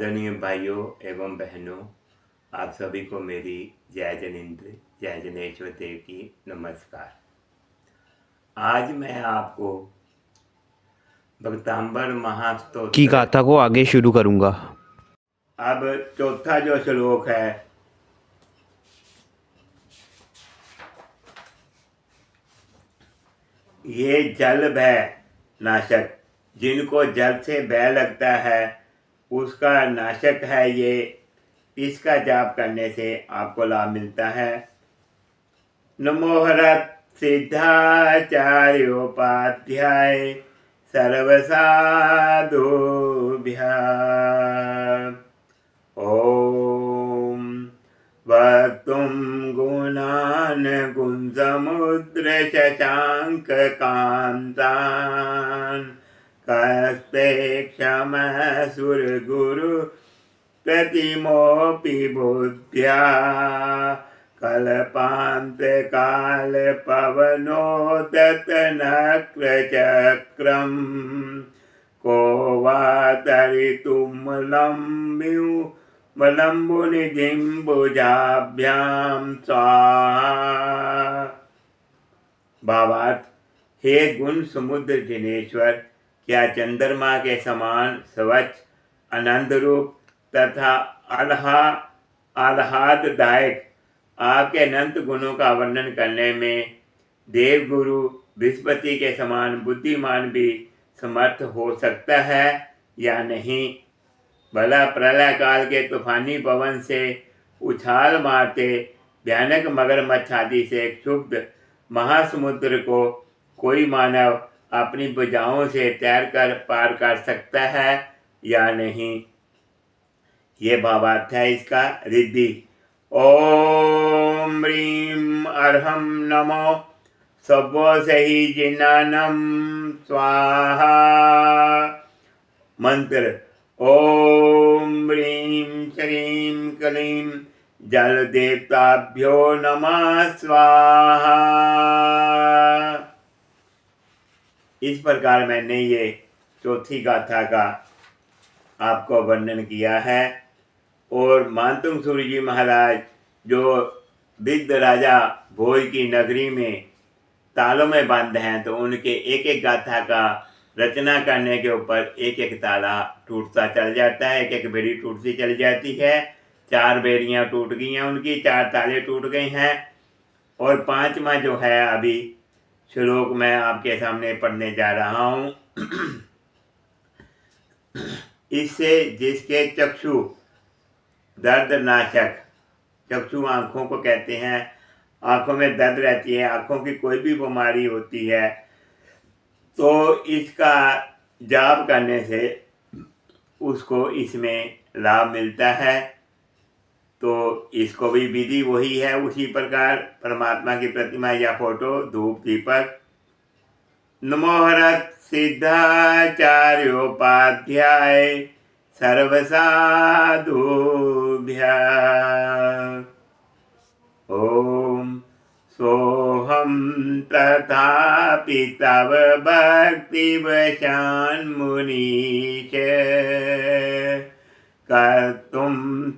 आदरणीय भाइयों एवं बहनों, आप सभी को मेरी जय जनेन्द्र जय जनेश्वर देव की नमस्कार। आज मैं आपको भक्तांबर की महास्तोत्र गाथा को आगे शुरू करूंगा। अब चौथा जो श्लोक है, ये जल भय नाशक, जिनको जल से भय लगता है उसका नाशक है ये। इसका जाप करने से आपको लाभ मिलता है। नमोहरत सिद्धाचार्योपाध्याय सर्वसाधुभ्याम्। ओम वक्तुं गुणान् गुणसमुद्र शशांक कांतान् कस्ते क्षमसुर गुरु प्रतिमोऽपि बुद्ध्या कल्पान्त काल पवनोदत नक्रचक्रम् को वा तरितुमलम्बुनिधिं भुजाभ्यां स्वाहा। भावार्थ, हे गुण समुद्र जिनेश्वर, क्या चंद्रमा के समान स्वच्छ आनंद रूप तथा आह्लाददायक आपके अनंत गुणों का वर्णन करने में देवगुरु बृहस्पति के समान बुद्धिमान भी समर्थ हो सकता है या नहीं? भला प्रलय काल के तूफानी पवन से उछाल मारते भयानक मगरमच्छ आदि से क्षुब्ध महासमुद्र को कोई मानव अपनी भुजाओं से तैरकर पार कर सकता है या नहीं? ये भावार्थ है इसका। रिद्धि ओम ह्रीं अर्हं नमो सव्वसहि जिनानं स्वाहा। मंत्र ओम ह्रीं श्रीं क्लीं जल देवताभ्यो नमः स्वाहा। इस प्रकार मैंने ये चौथी गाथा का आपको वर्णन किया है। और मानतुंग सूर्य जी महाराज जो विद्ध राजा भोज की नगरी में तालों में बंद हैं, तो उनके एक एक गाथा का रचना करने के ऊपर एक एक ताला टूटता चल जाता है, एक एक बेड़ी टूटती चली जाती है। 4 बेड़ियां टूट गई हैं उनकी, 4 ताले टूट गए हैं। और 5वां जो है अभी श्लोक मैं आपके सामने पढ़ने जा रहा हूँ। इससे जिसके चक्षु दर्द नाशक, चक्षु आँखों को कहते हैं, आँखों में दर्द रहती है, आँखों की कोई भी बीमारी होती है, तो इसका जाप करने से उसको इसमें लाभ मिलता है। तो इसको भी विधि वही है, उसी प्रकार परमात्मा की प्रतिमा या फोटो, धूप, दीपक। नमोहरत सिद्धाचार्योपाध्याय सर्वसाधुभ्याम्। ओम सोहम तथापि तव भक्तिवशान्मुनीश कर्तुं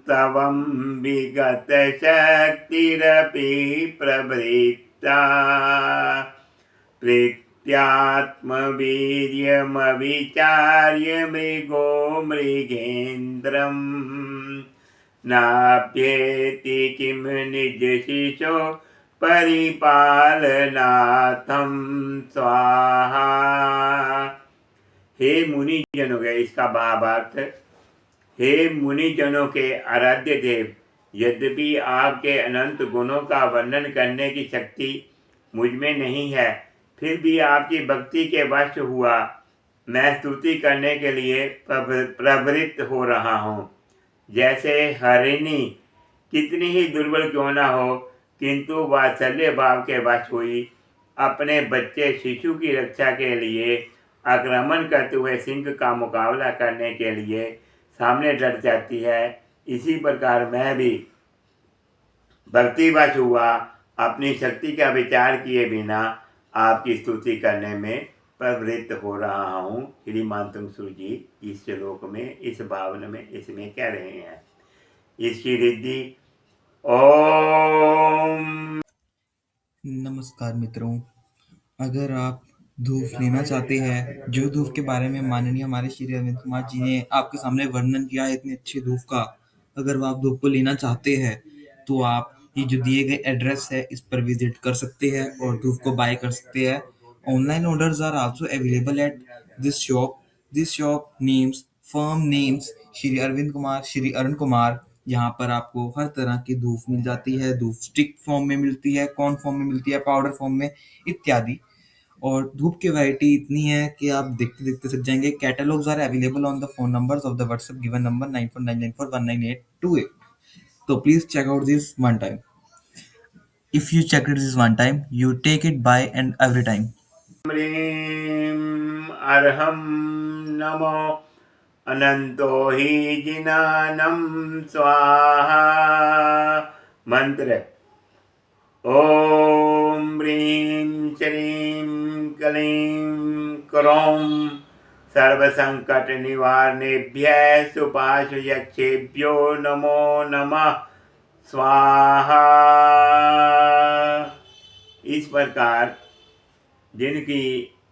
तवं विगत शक्तिरपि प्रवृत्ता प्रीत्यात्मवीर्यमविचार्य मृगो मृगेन्द्रं नाप्येति किं निजशिशो परिपालनार्थं स्वाहा। हे मुनिजनों के, इसका भावार्थ, हे मुनिजनों के आराध्य देव, यद्यपि आपके अनंत गुणों का वर्णन करने की शक्ति मुझ में नहीं है, फिर भी आपकी भक्ति के वश हुआ मैं स्तुति करने के लिए प्रवृत्त हो रहा हूँ। जैसे हरिणी कितनी ही दुर्बल क्यों न हो, किंतु वात्सल्य भाव के वश हुई अपने बच्चे शिशु की रक्षा के लिए आक्रमण करते हुए सिंह का मुकाबला करने के लिए सामने डट जाती है, इसी प्रकार मैं भी भक्तिवश हुआ अपनी शक्ति का विचार किए बिना आपकी स्तुति करने में प्रवृत्त हो रहा हूँ। श्री मातंग जी इस श्लोक में, इस भावन में, इसमें कह रहे हैं। इसकी रिद्धि ओम। नमस्कार मित्रों, अगर आप धूप लेना चाहते हैं, जो धूप के बारे में माननीय हमारे श्री अरविंद कुमार जी ने आपके सामने वर्णन किया है इतनी अच्छी धूप का, अगर आप धूप को लेना चाहते हैं तो आप ये जो दिए गए एड्रेस है इस पर विजिट कर सकते हैं और धूप को बाय कर सकते हैं। Online orders are also available at this shop. This shop names firm names Shri Arvind Kumar, Shri Arun Kumar. यहाँ पर आपको हर तरह की धूप मिल जाती है। धूप स्टिक फॉर्म में मिलती है, कॉर्न फॉर्म में मिलती है, पाउडर फॉर्म में इत्यादि। और धूप की वैरायटी इतनी है कि आप देखते देखते थक जाएंगे। Catalogues are available on the phone numbers of the WhatsApp given number 9499419828। तो please check out this one time. If you check it this one time, you take it by and every time. ह्रीं अर्हं नमो अनंतो हि जिनानं स्वाहा। मंत्र ओम ह्रीं श्रीं क्लीं क्रों सर्वसंकट निवारणेभ्यः सुपाशुयक्षेभ्यो नमो नमः स्वाहा। इस प्रकार जिनकी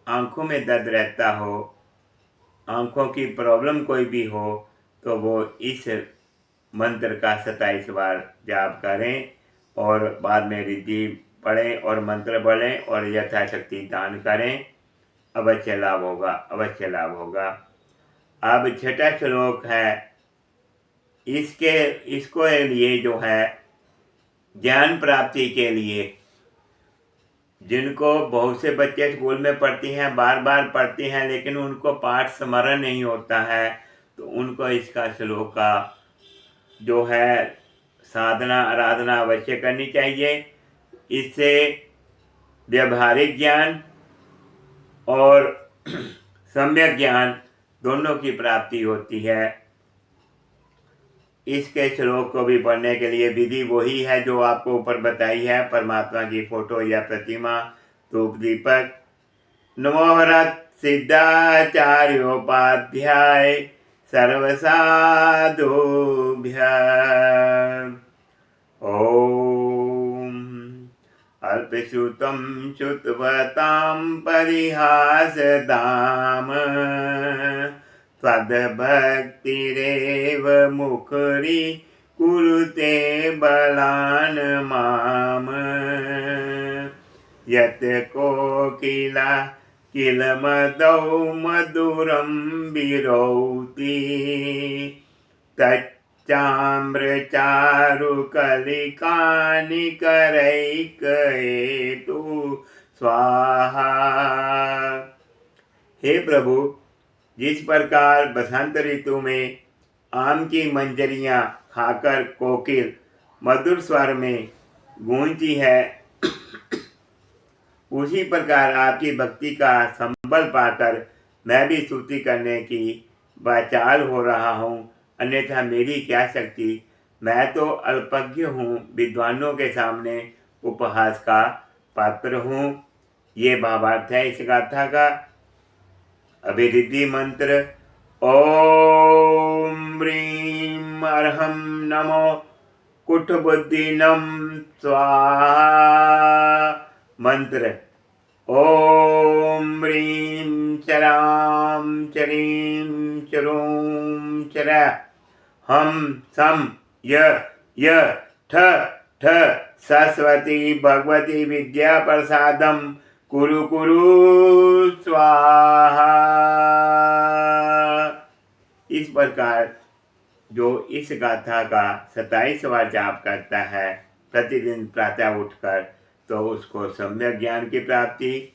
आंखों में दर्द रहता हो, आंखों की प्रॉब्लम कोई भी हो, तो वो इस मंत्र का 27 बार जाप करें और बाद में रिद्धि पढ़ें और मंत्र पढ़ें और यथाशक्ति दान करें। अवश्य लाभ होगा, अवश्य लाभ होगा। अब छठा श्लोक है, इसको लिए जो है ज्ञान प्राप्ति के लिए, जिनको बहुत से बच्चे स्कूल में पढ़ती हैं, बार बार पढ़ती हैं, लेकिन उनको पाठ स्मरण नहीं होता है, तो उनको इसका श्लोक का जो है साधना आराधना अवश्य करनी चाहिए। इससे व्यवहारिक ज्ञान और सम्यक ज्ञान दोनों की प्राप्ति होती है। इसके श्लोक को भी पढ़ने के लिए विधि वही है जो आपको ऊपर बताई है। परमात्मा की फोटो या प्रतिमा, धूप दीपक। नमोहरत सिद्धाचार्योपाध्याय सर्वसाधुभ्यः। ओम अल्पश्रुतं श्रुतवतां परिहासदाम त्वद्भक्तिरेव मुखरी कुरुते बलान् माम्। यत् कोकिला किलमदौ मधुरं विरौति तच्चामृचारुकलिकानिकरैकहेतु स्वाहा। हे प्रभु, जिस प्रकार बसंत ऋतु में आम की मंजरियां खाकर कोकिल मधुर स्वर में गूंजती है, उसी प्रकार आपकी भक्ति का संबल पाकर मैं भी स्तुति करने की वाचाल हो रहा हूँ। अन्यथा मेरी क्या शक्ति, मैं तो अल्पज्ञ हूँ, विद्वानों के सामने उपहास का पात्र हूँ। ये भावार्थ है इस गाथा का। अभिरिद्धि मंत्र ओम ह्रीं अर्हं नमो कुटबुद्धिनं स्वाहा। मंत्र ओम ह्रीं चरां चरीं चरूं चर हम सम य ठ ठ सरस्वती भगवती विद्या प्रसादम कुरु कुरु स्वाहा। इस प्रकार जो इस गाथा का 27वां जाप करता है प्रतिदिन प्रातः उठकर, तो उसको सम्यक ज्ञान की प्राप्ति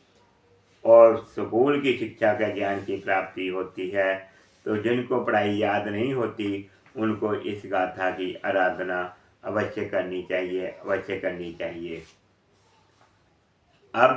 और स्कूल की शिक्षा का ज्ञान की प्राप्ति होती है। तो जिनको पढ़ाई याद नहीं होती, उनको इस गाथा की आराधना अवश्य करनी चाहिए, अवश्य करनी चाहिए। अब